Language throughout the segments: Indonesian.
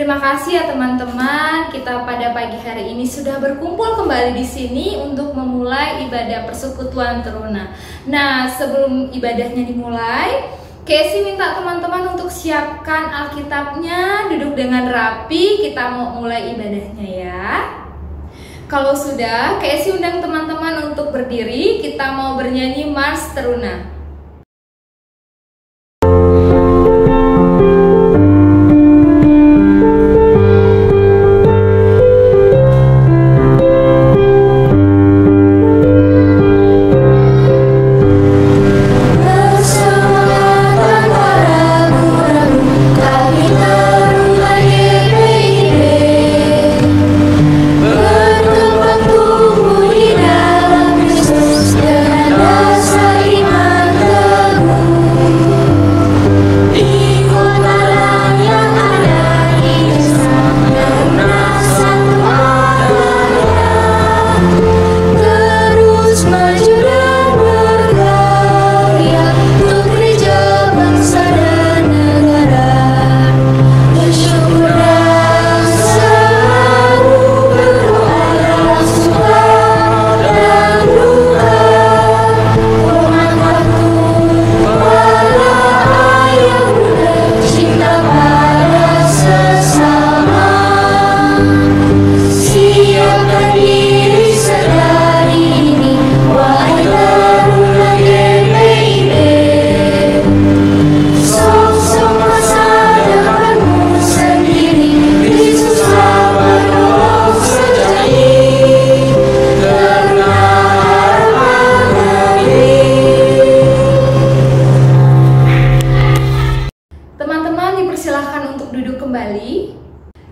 Terima kasih ya teman-teman, kita pada pagi hari ini sudah berkumpul kembali di sini untuk memulai ibadah persekutuan teruna. Nah, sebelum ibadahnya dimulai, Casey minta teman-teman untuk siapkan Alkitabnya, duduk dengan rapi, kita mau mulai ibadahnya ya. Kalau sudah, Casey undang teman-teman untuk berdiri, kita mau bernyanyi Mars Teruna.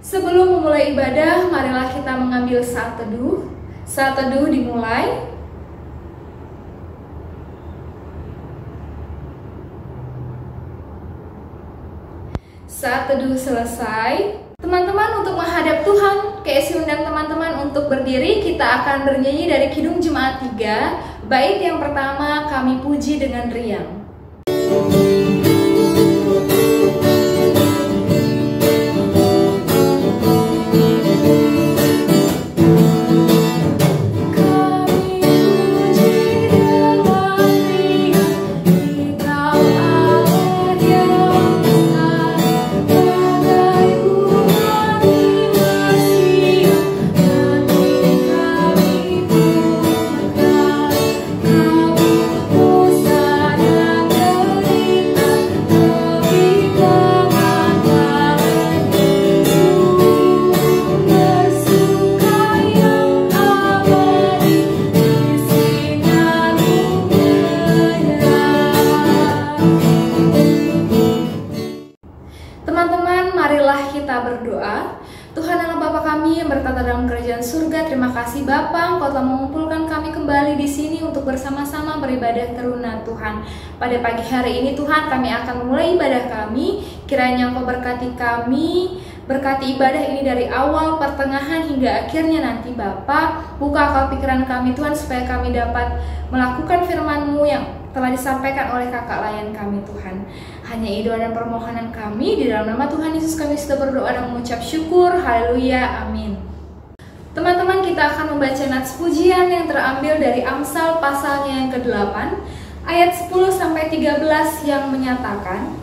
Sebelum memulai ibadah, marilah kita mengambil saat teduh. Saat teduh dimulai. Saat teduh selesai. Teman-teman, untuk menghadap Tuhan, Casey undang teman-teman untuk berdiri. Kita akan bernyanyi dari Kidung Jemaat 3. Bait yang pertama, Kami Puji dengan Riang. Berdoa. Tuhan Allah Bapa kami yang bertata dalam kerajaan surga, terima kasih Bapa, Engkau telah mengumpulkan kami kembali di sini untuk bersama-sama beribadah teruna Tuhan. Pada pagi hari ini Tuhan, kami akan memulai ibadah kami. Kiranya Engkau berkati kami, berkati ibadah ini dari awal, pertengahan hingga akhirnya nanti Bapa. Buka akal pikiran kami Tuhan, supaya kami dapat melakukan firman-Mu yang telah disampaikan oleh kakak layan kami Tuhan. Hanya doa dan permohonan kami, di dalam nama Tuhan Yesus kami sudah berdoa dan mengucap syukur. Haleluya, amin. Teman-teman, kita akan membaca nats pujian yang terambil dari Amsal pasalnya yang ke-8 ayat 10-13 yang menyatakan,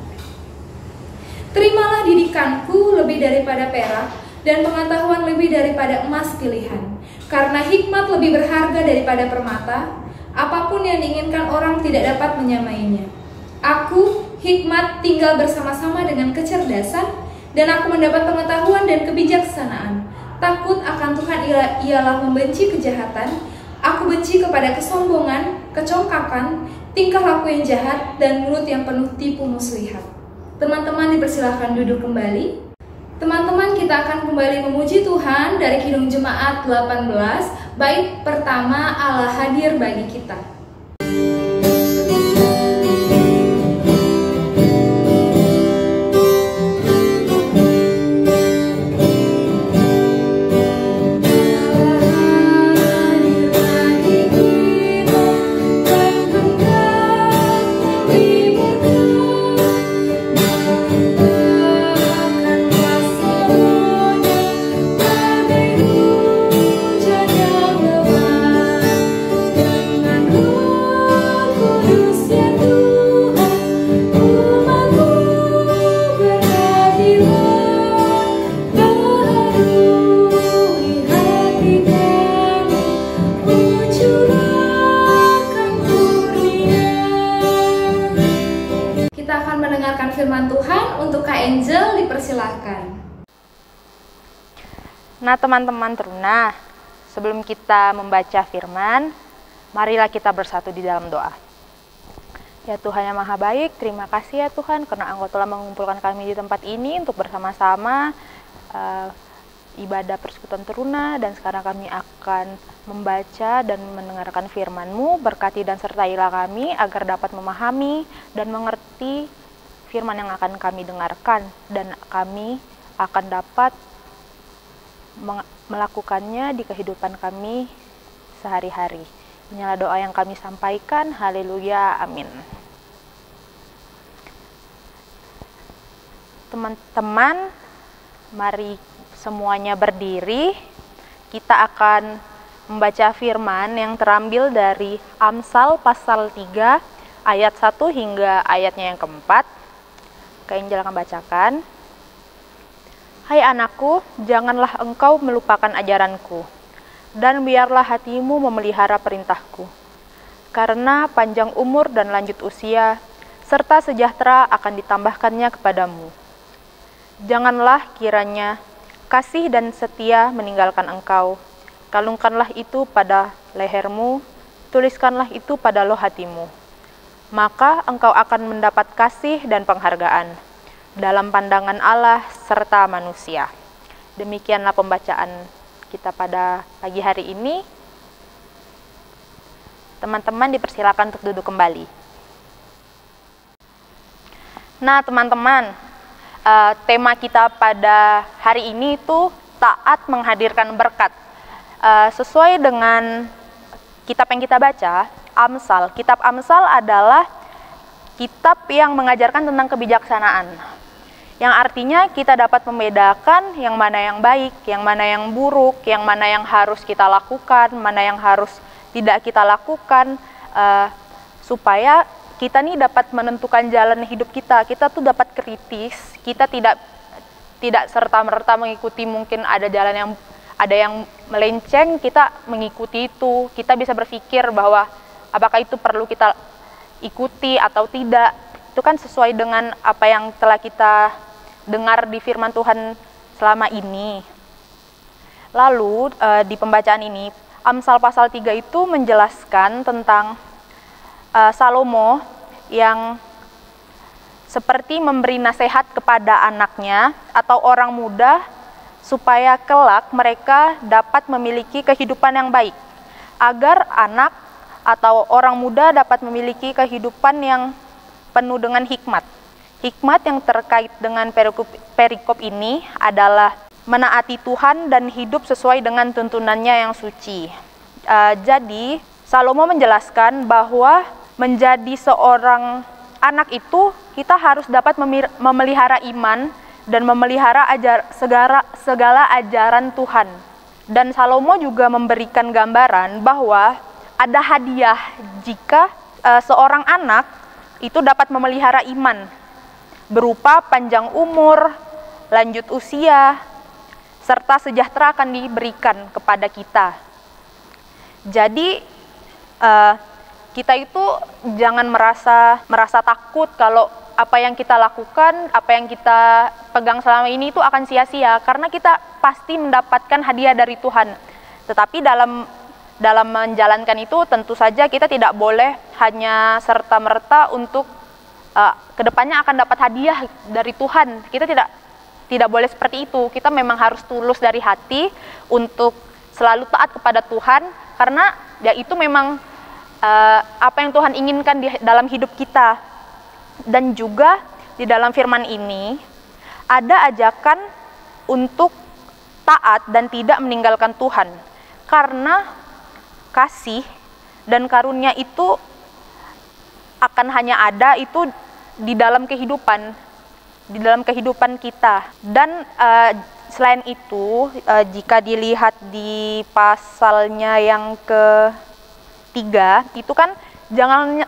Terimalah didikanku lebih daripada perak, dan pengetahuan lebih daripada emas pilihan, karena hikmat lebih berharga daripada permata. Apapun yang diinginkan orang tidak dapat menyamainya. Aku, hikmat, tinggal bersama-sama dengan kecerdasan, dan aku mendapat pengetahuan dan kebijaksanaan. Takut akan Tuhan ialah membenci kejahatan. Aku benci kepada kesombongan, kecongkakan, tingkah laku yang jahat, dan mulut yang penuh tipu muslihat. Teman-teman dipersilahkan duduk kembali. Teman-teman, kita akan kembali memuji Tuhan dari Kidung Jemaat 18, bait pertama, Allah hadir bagi kita. Oh Nah teman-teman teruna, sebelum kita membaca firman, marilah kita bersatu di dalam doa. Ya Tuhan yang Maha Baik, terima kasih ya Tuhan karena Engkau telah mengumpulkan kami di tempat ini untuk bersama-sama ibadah persekutuan teruna, dan sekarang kami akan membaca dan mendengarkan firman-Mu. Berkati dan sertailah kami agar dapat memahami dan mengerti firman yang akan kami dengarkan, dan kami akan dapat melakukannya di kehidupan kami sehari-hari. Inilah doa yang kami sampaikan. Haleluya, amin. Teman-teman, mari semuanya berdiri. Kita akan membaca firman yang terambil dari Amsal pasal 3 ayat 1 hingga ayatnya yang keempat. Kak Injil akan bacakan. Hai anakku, janganlah engkau melupakan ajaranku, dan biarlah hatimu memelihara perintahku. Karena panjang umur dan lanjut usia, serta sejahtera akan ditambahkannya kepadamu. Janganlah kiranya kasih dan setia meninggalkan engkau. Kalungkanlah itu pada lehermu, tuliskanlah itu pada loh hatimu. Maka engkau akan mendapat kasih dan penghargaan dalam pandangan Allah serta manusia. Demikianlah pembacaan kita pada pagi hari ini. Teman-teman dipersilakan untuk duduk kembali. Nah teman-teman, tema kita pada hari ini itu taat menghadirkan berkat. Sesuai dengan kitab yang kita baca, Amsal. Kitab Amsal adalah kitab yang mengajarkan tentang kebijaksanaan, yang artinya kita dapat membedakan yang mana yang baik, yang mana yang buruk, yang mana yang harus kita lakukan, mana yang harus tidak kita lakukan, supaya kita nih dapat menentukan jalan hidup kita. Kita tuh dapat kritis, kita tidak serta-merta mengikuti, mungkin ada jalan yang melenceng, kita mengikuti itu. Kita bisa berpikir bahwa apakah itu perlu kita ikuti atau tidak. Itu kan sesuai dengan apa yang telah kita dengar di firman Tuhan selama ini. Lalu di pembacaan ini, Amsal pasal 3 itu menjelaskan tentang Salomo yang seperti memberi nasihat kepada anaknya atau orang muda supaya kelak mereka dapat memiliki kehidupan yang baik, agar anak atau orang muda dapat memiliki kehidupan yang penuh dengan hikmat. Hikmat yang terkait dengan perikop ini adalah menaati Tuhan dan hidup sesuai dengan tuntunannya yang suci. Jadi Salomo menjelaskan bahwa menjadi seorang anak itu kita harus dapat memelihara iman dan memelihara segala ajaran Tuhan. Dan Salomo juga memberikan gambaran bahwa ada hadiah jika seorang anak itu dapat memelihara iman, berupa panjang umur, lanjut usia, serta sejahtera akan diberikan kepada kita. Jadi kita itu jangan merasa takut kalau apa yang kita lakukan, apa yang kita pegang selama ini itu akan sia-sia, karena kita pasti mendapatkan hadiah dari Tuhan. Tetapi dalam menjalankan itu tentu saja kita tidak boleh hanya serta-merta untuk kedepannya akan dapat hadiah dari Tuhan. Kita tidak boleh seperti itu. Kita memang harus tulus dari hati untuk selalu taat kepada Tuhan, karena ya itu memang apa yang Tuhan inginkan di dalam hidup kita. Dan juga di dalam firman ini ada ajakan untuk taat dan tidak meninggalkan Tuhan, karena kasih dan karunia itu akan hanya ada itu di dalam kehidupan kita. Dan selain itu, jika dilihat di pasalnya yang ketiga, itu kan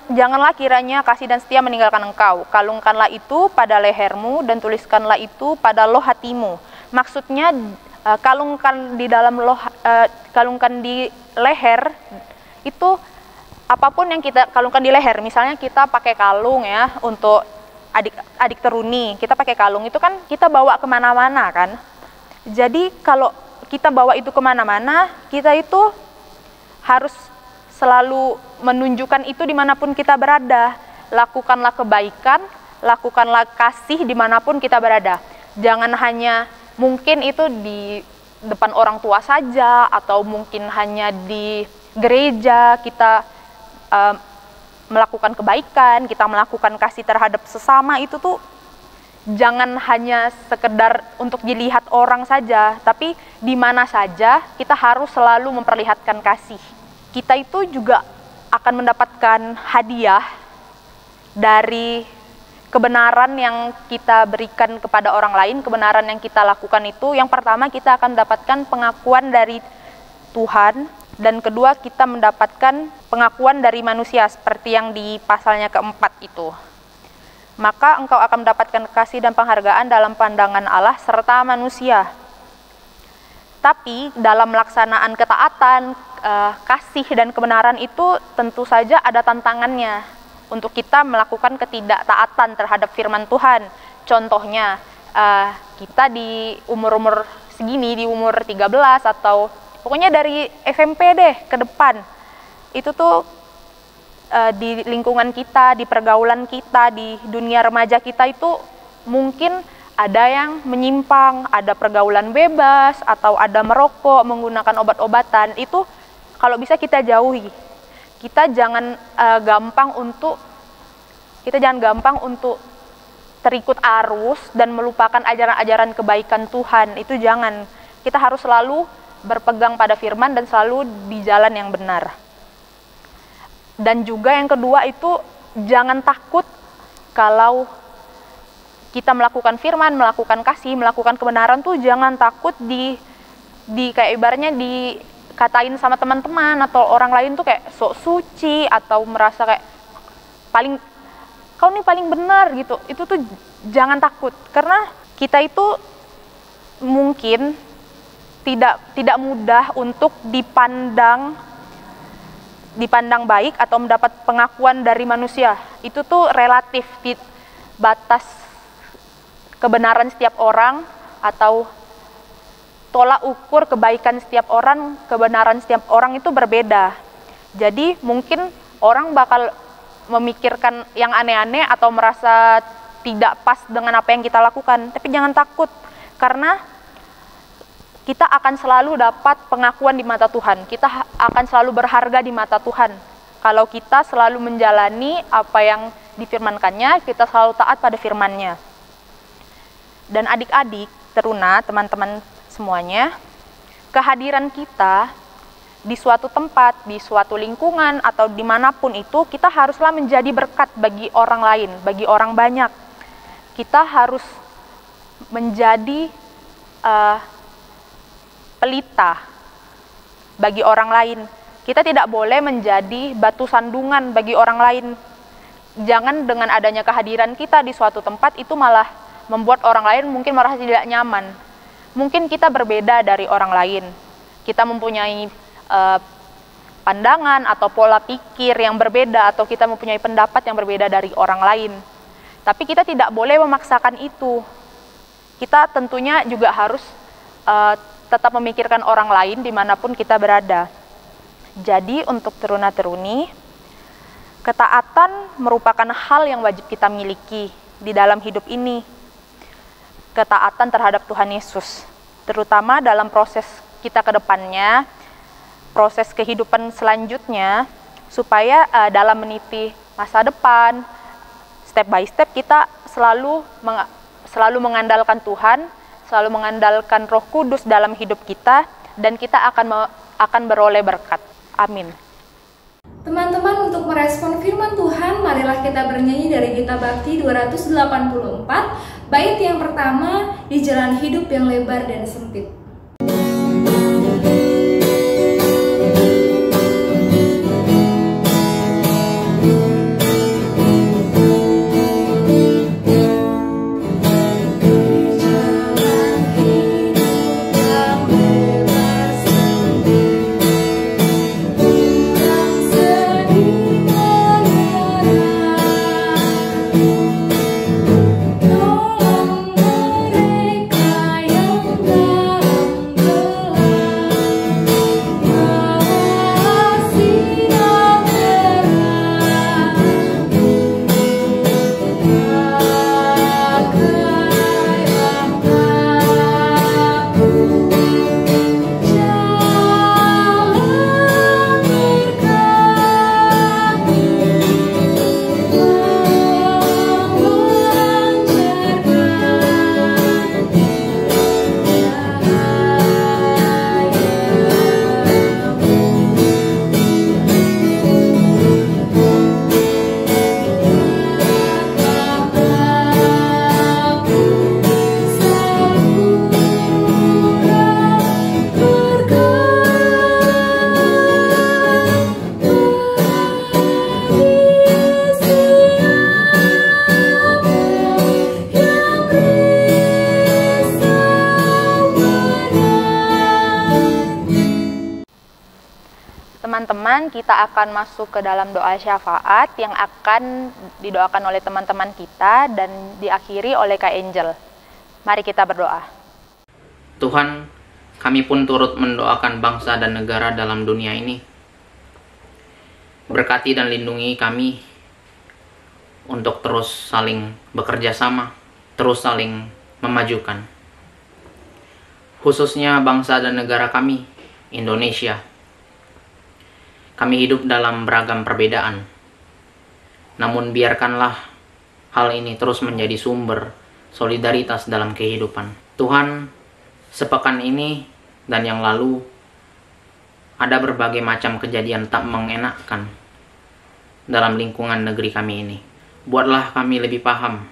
janganlah kiranya kasih dan setia meninggalkan engkau. Kalungkanlah itu pada lehermu dan tuliskanlah itu pada loh hatimu. Maksudnya kalungkan di leher itu apapun yang kita kalungkan di leher. Misalnya kita pakai kalung ya, untuk adik teruni, kita pakai kalung itu kan kita bawa kemana-mana kan. Jadi kalau kita bawa itu kemana-mana, kita itu harus selalu menunjukkan itu dimanapun kita berada. Lakukanlah kebaikan, lakukanlah kasih dimanapun kita berada. Jangan hanya mungkin itu di depan orang tua saja, atau mungkin hanya di gereja kita melakukan kebaikan, kita melakukan kasih terhadap sesama. Itu tuh jangan hanya sekedar untuk dilihat orang saja, tapi di mana saja kita harus selalu memperlihatkan kasih. Kita itu juga akan mendapatkan hadiah dari kebenaran yang kita berikan kepada orang lain, kebenaran yang kita lakukan itu. Yang pertama, kita akan mendapatkan pengakuan dari Tuhan, dan kedua, kita mendapatkan pengakuan dari manusia, seperti yang di pasalnya keempat itu. Maka engkau akan mendapatkan kasih dan penghargaan dalam pandangan Allah serta manusia. Tapi dalam melaksanaan ketaatan, kasih dan kebenaran itu tentu saja ada tantangannya untuk kita melakukan ketidaktaatan terhadap firman Tuhan. Contohnya, kita di umur-umur segini, di umur 13 atau pokoknya dari SMP deh ke depan, itu tuh di lingkungan kita, di pergaulan kita, di dunia remaja kita itu mungkin ada yang menyimpang, ada pergaulan bebas, atau ada merokok, menggunakan obat-obatan. Itu kalau bisa kita jauhi. Kita jangan gampang untuk terikut arus dan melupakan ajaran-ajaran kebaikan Tuhan. Itu jangan. Kita harus selalu berpegang pada firman dan selalu di jalan yang benar. Dan juga yang kedua itu, jangan takut kalau kita melakukan firman, melakukan kasih, melakukan kebenaran tuh jangan takut di kayak ibaratnya dikatain sama teman-teman atau orang lain tuh kayak sok suci, atau merasa kayak kau nih paling benar gitu. Itu tuh jangan takut, karena kita itu mungkin tidak mudah untuk dipandang baik atau mendapat pengakuan dari manusia. Itu tuh relatif, batas kebenaran setiap orang atau tolak ukur kebaikan setiap orang, kebenaran setiap orang itu berbeda. Jadi mungkin orang bakal memikirkan yang aneh-aneh atau merasa tidak pas dengan apa yang kita lakukan. Tapi jangan takut, karena kita akan selalu dapat pengakuan di mata Tuhan. Kita akan selalu berharga di mata Tuhan. Kalau kita selalu menjalani apa yang difirmankannya, kita selalu taat pada firman-Nya. Dan adik-adik, teruna, teman-teman semuanya, kehadiran kita di suatu tempat, di suatu lingkungan, atau dimanapun itu, kita haruslah menjadi berkat bagi orang lain, bagi orang banyak. Kita harus menjadi pelita bagi orang lain. Kita tidak boleh menjadi batu sandungan bagi orang lain. Jangan dengan adanya kehadiran kita di suatu tempat itu malah membuat orang lain mungkin merasa tidak nyaman. Mungkin kita berbeda dari orang lain. Kita mempunyai pandangan atau pola pikir yang berbeda, atau kita mempunyai pendapat yang berbeda dari orang lain. Tapi kita tidak boleh memaksakan itu. Kita tentunya juga harus tetap memikirkan orang lain dimanapun kita berada. Jadi untuk teruna-teruni, ketaatan merupakan hal yang wajib kita miliki di dalam hidup ini. Ketaatan terhadap Tuhan Yesus, terutama dalam proses kita ke depannya, proses kehidupan selanjutnya, supaya dalam meniti masa depan, step by step kita selalu mengandalkan Tuhan, selalu mengandalkan Roh Kudus dalam hidup kita, dan kita akan beroleh berkat. Amin. Teman-teman, untuk merespon firman Tuhan, marilah kita bernyanyi dari Kitab Bakti 284, bait yang pertama, di jalan hidup yang lebar dan sempit. Tolong mereka yang teman-teman, kita akan masuk ke dalam doa syafaat yang akan didoakan oleh teman-teman kita dan diakhiri oleh Kak Angel. Mari kita berdoa. Tuhan, kami pun turut mendoakan bangsa dan negara dalam dunia ini. Berkati dan lindungi kami untuk terus saling bekerja sama, terus saling memajukan. Khususnya bangsa dan negara kami, Indonesia. Kami hidup dalam beragam perbedaan. Namun biarkanlah hal ini terus menjadi sumber solidaritas dalam kehidupan. Tuhan, sepekan ini dan yang lalu ada berbagai macam kejadian tak mengenakan dalam lingkungan negeri kami ini. Buatlah kami lebih paham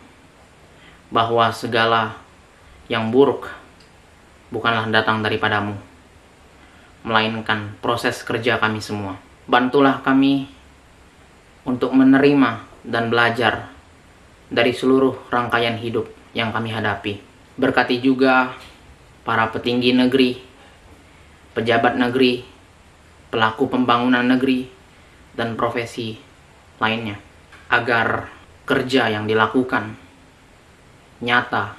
bahwa segala yang buruk bukanlah datang daripadamu, melainkan proses kerja kami semua. Bantulah kami untuk menerima dan belajar dari seluruh rangkaian hidup yang kami hadapi. Berkati juga para petinggi negeri, pejabat negeri, pelaku pembangunan negeri, dan profesi lainnya, agar kerja yang dilakukan nyata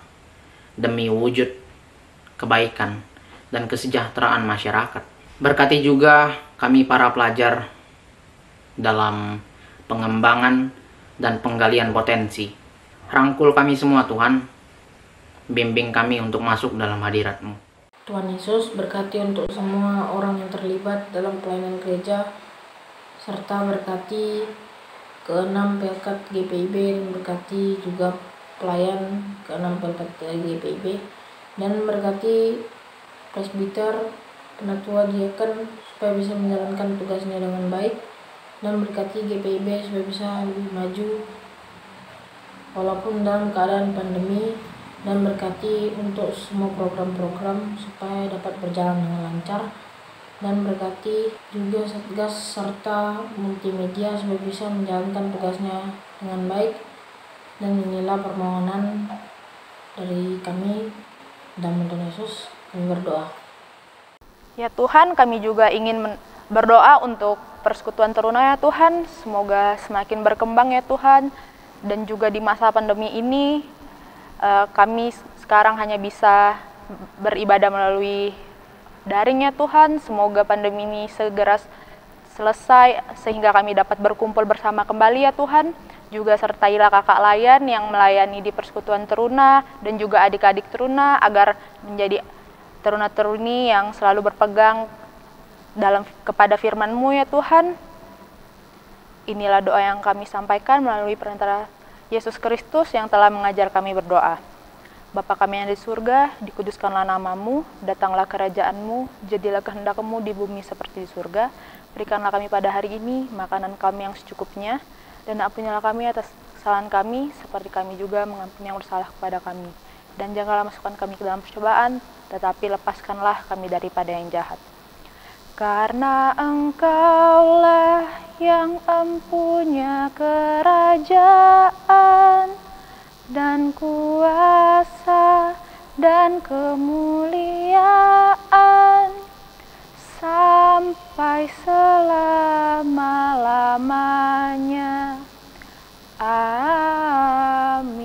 demi wujud kebaikan dan kesejahteraan masyarakat. Berkati juga kami para pelajar dalam pengembangan dan penggalian potensi. Rangkul kami semua Tuhan, bimbing kami untuk masuk dalam hadirat-Mu. Tuhan Yesus berkati untuk semua orang yang terlibat dalam pelayanan gereja, serta berkati ke-6 Pelkat GPIB, dan berkati juga pelayan ke-6 Pelkat GPIB, dan berkati presbiter, penatua, diaken supaya bisa menjalankan tugasnya dengan baik, dan berkati GPIB supaya bisa lebih maju walaupun dalam keadaan pandemi, dan berkati untuk semua program-program supaya dapat berjalan dengan lancar, dan berkati juga Satgas serta multimedia supaya bisa menjalankan tugasnya dengan baik. Dan inilah permohonan dari kami, dalam nama Yesus kami berdoa. Ya Tuhan, kami juga ingin berdoa untuk Persekutuan Teruna ya Tuhan, semoga semakin berkembang ya Tuhan. Dan juga di masa pandemi ini, kami sekarang hanya bisa beribadah melalui daring ya Tuhan. Semoga pandemi ini segera selesai sehingga kami dapat berkumpul bersama kembali ya Tuhan. Juga sertailah kakak layan yang melayani di Persekutuan Teruna dan juga adik-adik Teruna agar menjadi teruna-teruni yang selalu berpegang kepada firman-Mu ya Tuhan. Inilah doa yang kami sampaikan melalui perantara Yesus Kristus yang telah mengajar kami berdoa. Bapa kami yang di surga, dikuduskanlah nama-Mu, datanglah kerajaan-Mu, jadilah kehendak-Mu di bumi seperti di surga. Berikanlah kami pada hari ini makanan kami yang secukupnya, dan ampunilah kami atas kesalahan kami, seperti kami juga mengampuni yang bersalah kepada kami. Dan janganlah masukkan kami ke dalam percobaan, tetapi lepaskanlah kami daripada yang jahat. Karena Engkaulah yang empunya kerajaan dan kuasa dan kemuliaan sampai selama-lamanya. Amin.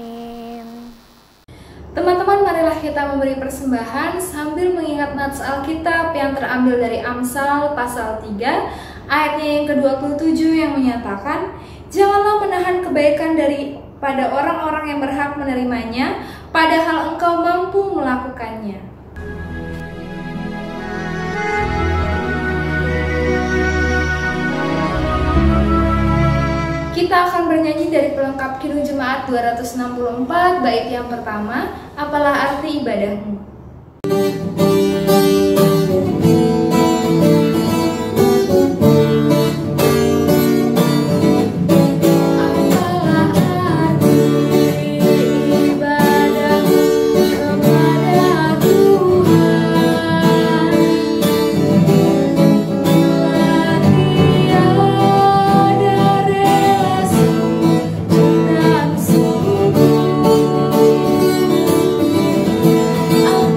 Teman-teman, marilah kita memberi persembahan sambil mengingat nats Alkitab yang terambil dari Amsal pasal 3 ayatnya yang ke-27 yang menyatakan, janganlah menahan kebaikan daripada orang-orang yang berhak menerimanya, padahal engkau mampu melakukannya. Kita akan bernyanyi dari pelengkap Kidung Jemaat 264, bait yang pertama, apalah arti ibadahmu. Oh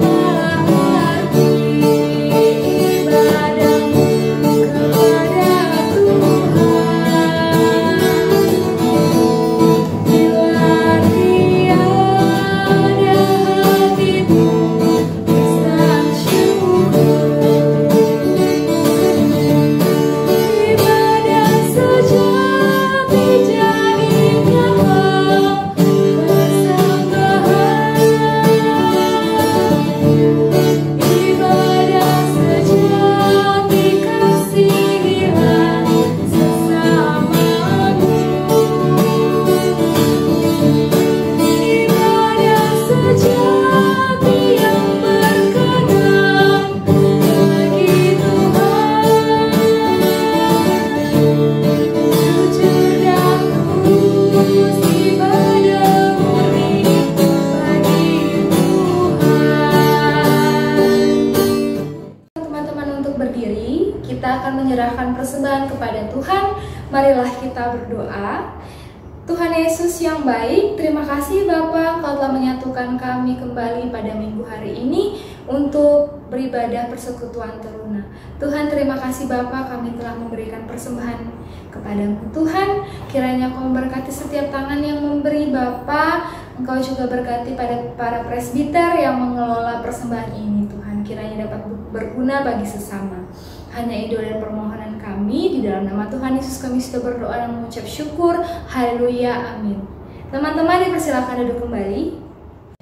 berdiri, kita akan menyerahkan persembahan kepada Tuhan. Marilah kita berdoa. Tuhan Yesus yang baik, terima kasih Bapa, Kau telah menyatukan kami kembali pada minggu hari ini untuk beribadah persekutuan teruna. Tuhan, terima kasih Bapa, kami telah memberikan persembahan kepadamu. Tuhan, kiranya Kau memberkati setiap tangan yang memberi Bapa. Engkau juga berkati pada para presbiter yang mengelola persembahan ini. Tuhan, kiranya dapat berguna bagi sesama. Hanya itu dan permohonan kami, di dalam nama Tuhan Yesus kami sudah berdoa dan mengucap syukur. Haleluya, amin. Teman-teman dipersilakan duduk kembali.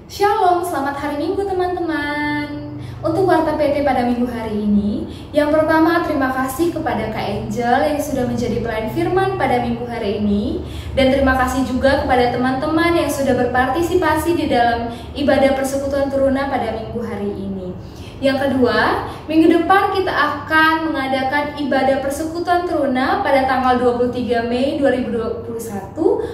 Shalom, selamat hari Minggu teman-teman. Untuk Warta PT pada minggu hari ini, yang pertama terima kasih kepada Kak Angel yang sudah menjadi pelayan firman pada minggu hari ini. Dan terima kasih juga kepada teman-teman yang sudah berpartisipasi di dalam ibadah persekutuan teruna pada minggu hari ini. Yang kedua, minggu depan kita akan mengadakan ibadah persekutuan teruna pada tanggal 23 Mei 2021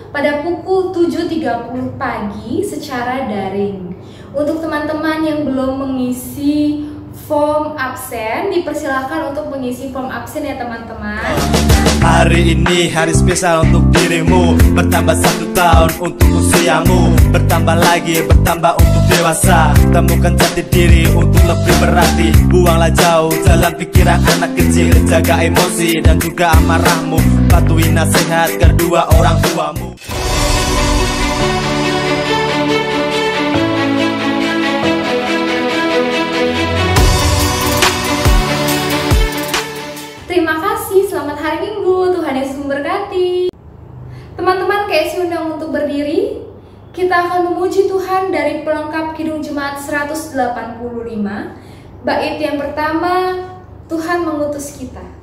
pada pukul 7.30 pagi secara daring. Untuk teman-teman yang belum mengisi form absen, dipersilakan untuk mengisi form absen ya teman-teman. Hari ini hari spesial untuk dirimu. Bertambah 1 tahun untuk usiamu. Bertambah lagi, bertambah untuk dewasa. Temukan jati diri untuk lebih berarti. Buanglah jauh jalan pikiran anak kecil. Jaga emosi dan juga amarahmu. Patuhi nasihat kedua orang tuamu. Terima kasih, selamat hari Minggu, Tuhan Yesus memberkati. Teman-teman, KSI undang untuk berdiri. Kita akan memuji Tuhan dari pelengkap Kidung Jemaat 185. Bait yang pertama, Tuhan mengutus kita.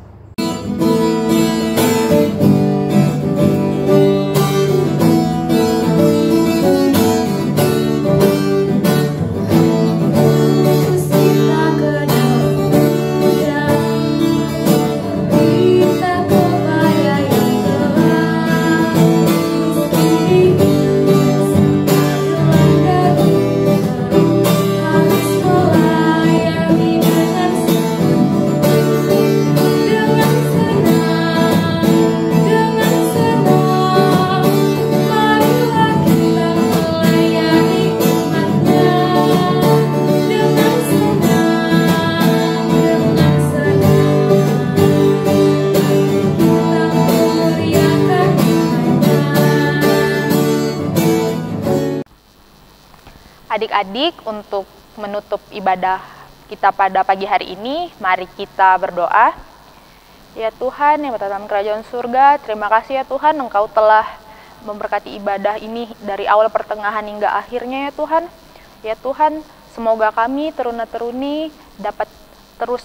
Adik-adik, untuk menutup ibadah kita pada pagi hari ini, mari kita berdoa. Ya Tuhan yang berada dalam kerajaan surga, terima kasih ya Tuhan, Engkau telah memberkati ibadah ini dari awal pertengahan hingga akhirnya ya Tuhan. Ya Tuhan, semoga kami teruna-teruni dapat terus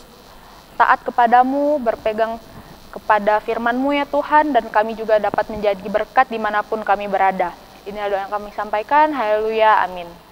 taat kepadamu, berpegang kepada firman-Mu ya Tuhan, dan kami juga dapat menjadi berkat dimanapun kami berada. Ini adalah doa yang kami sampaikan. Haleluya, amin.